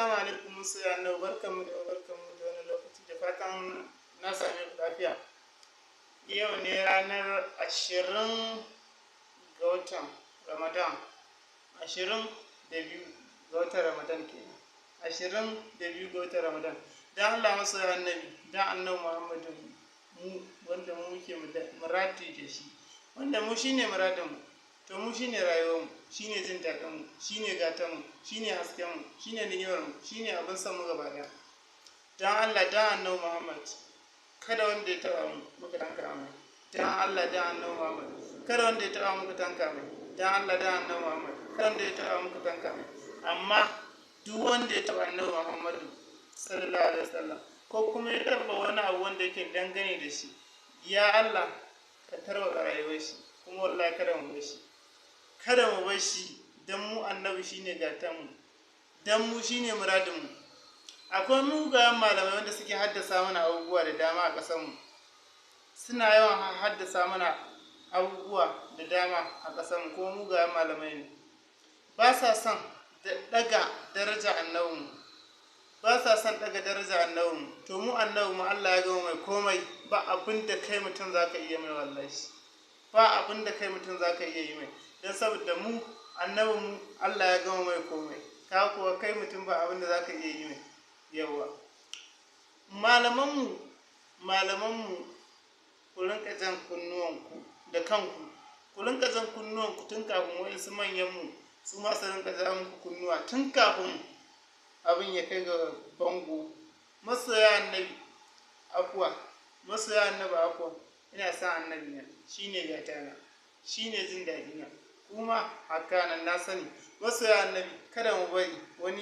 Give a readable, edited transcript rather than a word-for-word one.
Assalamu alaikum masoya annabi, barkanmu da wani lokaci, da fatan na same ku lafiya. Yau ne ranar 20 ga watan Ramadan, 22 ga watan Ramadan kenan. 22 ga watan Ramadan. Dan Allah masoya annabi, dan annabi Muhammadu, mu wanda mu muke muradi da shi, wanda mu shine muradinmu, to mu shine rayuwarmu, shine jin daɗinmu, shine gatanmu, shine haskenmu, shine ni'imarmu, shine abin san mu gaba ɗaya. Dan Allah, dan annabi Muhammad, kada wanda ya taɓa mu muka tanka mai. Dan Allah, dan annabi Muhammad, kada wanda ya taɓa muka tanka mai. Dan Allah, dan annabi Muhammad, kada wanda ya taɓa muka tanka mai. Amma duk wanda ya taɓa annabi Muhammadu sallallahu alaihi wasallam, ko kuma ya taɓa wani abu wanda yake dangane da shi, ya Allah ka tarwatsa rayuwar shi, kuma wallahi kada mu bar shi. Kada mu bar shi, dan mu annabi shine gatanmu, dan mu shine muradinmu. Akwai mugayen malamai wanda suke haddasa mana abubuwa da dama a ƙasarmu. Suna yawan haddasa mana abubuwa da dama a ƙasarmu, kuma mugayen malamai ne. Ba sa son ɗaga daraja annabinmu, ba sa son ɗaga daraja annabinmu. To mu annabinmu Allah ya gama mai komai, ba abin da kai mutum za ka iya mai, wallahi ba abin da kai mutum za ka iya yi mai. Don saboda mu annabinmu Allah ya gama mai komai, ka kuwa kai mutum ba abin da za ka iya yi mai. Yawwa malamanmu ku rinka jan kunnuwanku da kanku, ku rinka jan kunnuwanku tun kafin waɗansu manyanmu su ma su rinka jan muku kunnuwa tun kafin abin ya kai ga bango. Masoya annabi afuwa, masoya annabi afuwa, ina son annabi na, shine gatana, shine jin daɗina, kuma haka nan na sani. Masoya annabi, kada mu bari wani